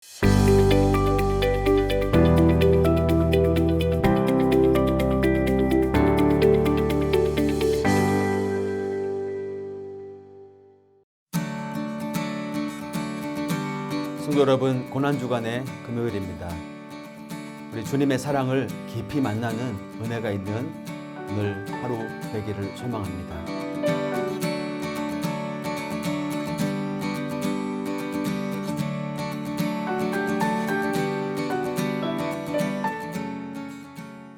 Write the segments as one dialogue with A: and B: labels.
A: 성도 여러분, 고난주간의 금요일입니다. 우리 주님의 사랑을 깊이 만나는 은혜가 있는 오늘 하루 되기를 소망합니다.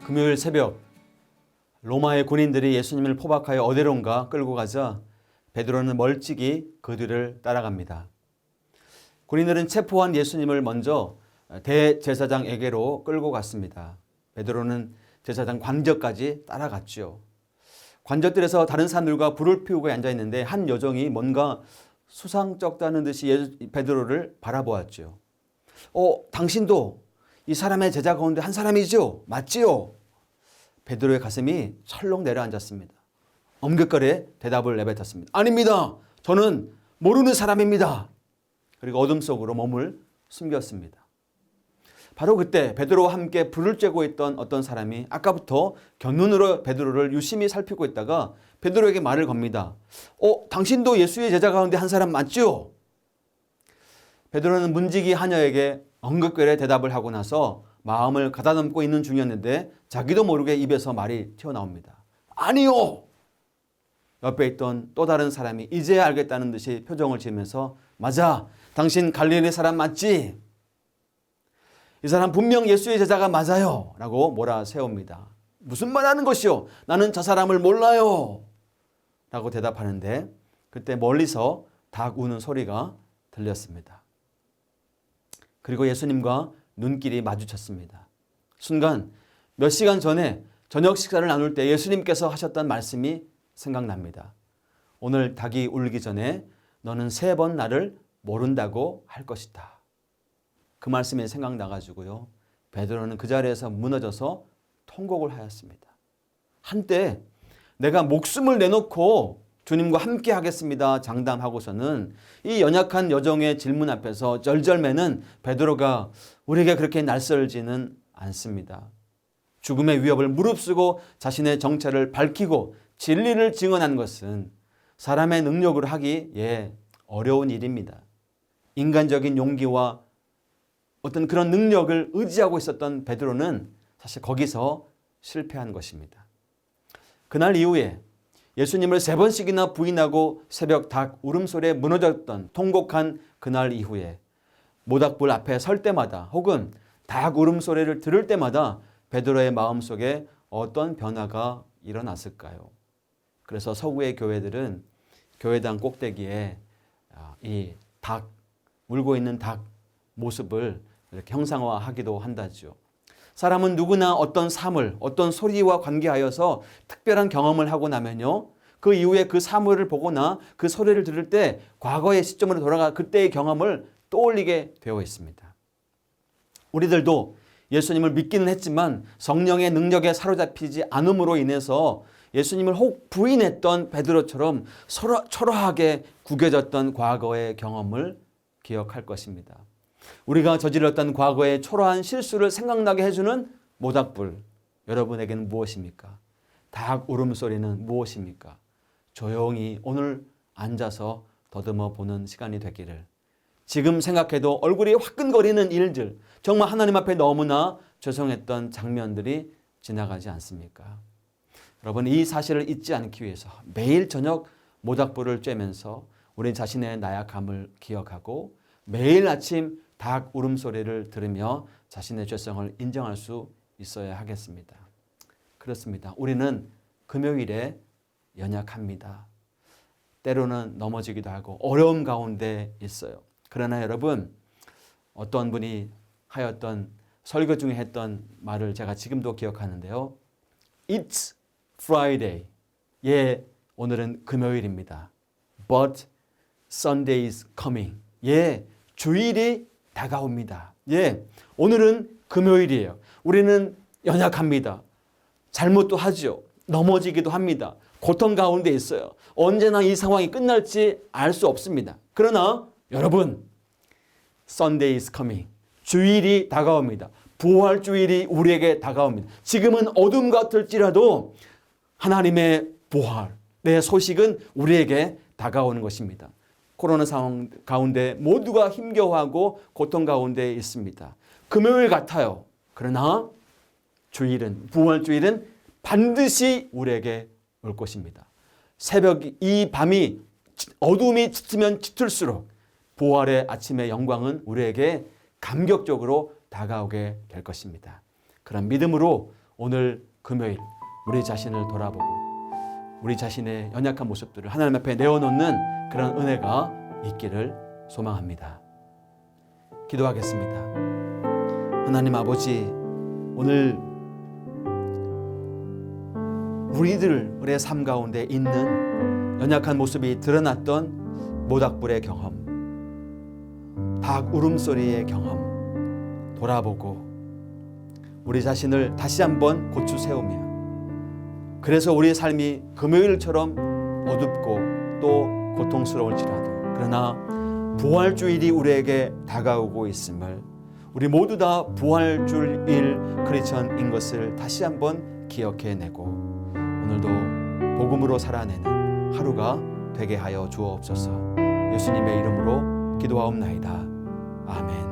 A: 금요일 새벽, 로마의 군인들이 예수님을 포박하여 어디론가 끌고 가자 베드로는 멀찍이 그 뒤를 따라갑니다. 군인들은 체포한 예수님을 먼저 대제사장에게로 끌고 갔습니다. 베드로는 제사장 관저까지 따라갔죠. 관저들에서 다른 사람들과 불을 피우고 앉아있는데 한 여종이 뭔가 수상쩍다는 듯이 베드로를 바라보았죠. 당신도 이 사람의 제자 가운데 한 사람이죠? 맞지요? 베드로의 가슴이 철렁 내려앉았습니다. 엄격하게 대답을 내뱉었습니다. 아닙니다. 저는 모르는 사람입니다. 그리고 어둠 속으로 몸을 숨겼습니다. 바로 그때 베드로와 함께 불을 쬐고 있던 어떤 사람이 아까부터 곁눈으로 베드로를 유심히 살피고 있다가 베드로에게 말을 겁니다. 당신도 예수의 제자 가운데 한 사람 맞죠? 베드로는 문지기 하녀에게 엉겁결에 대답을 하고 나서 마음을 가다듬고 있는 중이었는데 자기도 모르게 입에서 말이 튀어나옵니다. 아니요! 옆에 있던 또 다른 사람이 이제야 알겠다는 듯이 표정을 지으면서 맞아, 당신 갈릴리 사람 맞지? 이 사람 분명 예수의 제자가 맞아요 라고 몰아세웁니다. 무슨 말 하는 것이요? 나는 저 사람을 몰라요 라고 대답하는데 그때 멀리서 닭 우는 소리가 들렸습니다. 그리고 예수님과 눈길이 마주쳤습니다. 순간 몇 시간 전에 저녁 식사를 나눌 때 예수님께서 하셨던 말씀이 생각납니다. 오늘 닭이 울기 전에 너는 3번 나를 모른다고 할 것이다. 그 말씀이 생각나가지고요. 베드로는 그 자리에서 무너져서 통곡을 하였습니다. 한때 내가 목숨을 내놓고 주님과 함께 하겠습니다 장담하고서는 이 연약한 여종의 질문 앞에서 절절매는 베드로가 우리에게 그렇게 낯설지는 않습니다. 죽음의 위협을 무릅쓰고 자신의 정체를 밝히고 진리를 증언한 것은 사람의 능력으로 하기 어려운 일입니다. 인간적인 용기와 어떤 그런 능력을 의지하고 있었던 베드로는 사실 거기서 실패한 것입니다. 그날 이후에 예수님을 3번씩이나 부인하고 새벽 닭 울음소리에 무너졌던 통곡한 그날 이후에 모닥불 앞에 설 때마다 혹은 닭 울음소리를 들을 때마다 베드로의 마음속에 어떤 변화가 일어났을까요? 그래서 서구의 교회들은 교회당 꼭대기에 이 닭, 울고 있는 닭 모습을 이렇게 형상화하기도 한다죠. 사람은 누구나 어떤 사물, 어떤 소리와 관계하여서 특별한 경험을 하고 나면요. 그 이후에 그 사물을 보거나 그 소리를 들을 때 과거의 시점으로 돌아가 그때의 경험을 떠올리게 되어 있습니다. 우리들도 예수님을 믿기는 했지만 성령의 능력에 사로잡히지 않음으로 인해서 예수님을 혹 부인했던 베드로처럼 초라하게 구겨졌던 과거의 경험을 기억할 것입니다. 우리가 저질렀던 과거의 초라한 실수를 생각나게 해주는 모닥불, 여러분에게는 무엇입니까? 닭 울음소리는 무엇입니까? 조용히 오늘 앉아서 더듬어 보는 시간이 되기를. 지금 생각해도 얼굴이 화끈거리는 일들, 정말 하나님 앞에 너무나 죄송했던 장면들이 지나가지 않습니까? 여러분, 이 사실을 잊지 않기 위해서 매일 저녁 모닥불을 쬐면서 우리 자신의 나약함을 기억하고 매일 아침 닭 울음소리를 들으며 자신의 죄성을 인정할 수 있어야 하겠습니다. 그렇습니다. 우리는 금요일에 연약합니다. 때로는 넘어지기도 하고 어려움 가운데 있어요. 그러나 여러분, 어떤 분이 하였던 설교 중에 했던 말을 제가 지금도 기억하는데요. It's Friday. 오늘은 금요일입니다. But Sunday is coming. 주일이 다가옵니다. 오늘은 금요일이에요. 우리는 연약합니다. 잘못도 하죠. 넘어지기도 합니다. 고통 가운데 있어요. 언제나 이 상황이 끝날지 알 수 없습니다. 그러나 여러분, Sunday is coming. 주일이 다가옵니다. 부활주일이 우리에게 다가옵니다. 지금은 어둠 같을지라도 하나님의 부활, 내 소식은 우리에게 다가오는 것입니다. 코로나 상황 가운데 모두가 힘겨워하고 고통 가운데 있습니다. 금요일 같아요. 그러나 주일은, 부활주일은 반드시 우리에게 올 것입니다. 새벽, 이 밤이 어둠이 짙으면 짙을수록 부활의 아침의 영광은 우리에게 감격적으로 다가오게 될 것입니다. 그런 믿음으로 오늘 금요일 우리 자신을 돌아보고 우리 자신의 연약한 모습들을 하나님 앞에 내어놓는 그런 은혜가 있기를 소망합니다. 기도하겠습니다. 하나님 아버지, 오늘 우리들의 삶 가운데 있는 연약한 모습이 드러났던 모닥불의 경험, 닭 울음소리의 경험 돌아보고 우리 자신을 다시 한번 고추 세우며, 그래서 우리의 삶이 금요일처럼 어둡고 또 고통스러울지라도 그러나 부활주일이 우리에게 다가오고 있음을, 우리 모두 다 부활주일 크리스천인 것을 다시 한번 기억해내고 오늘도 복음으로 살아내는 하루가 되게 하여 주옵소서. 예수님의 이름으로 기도하옵나이다. 아멘.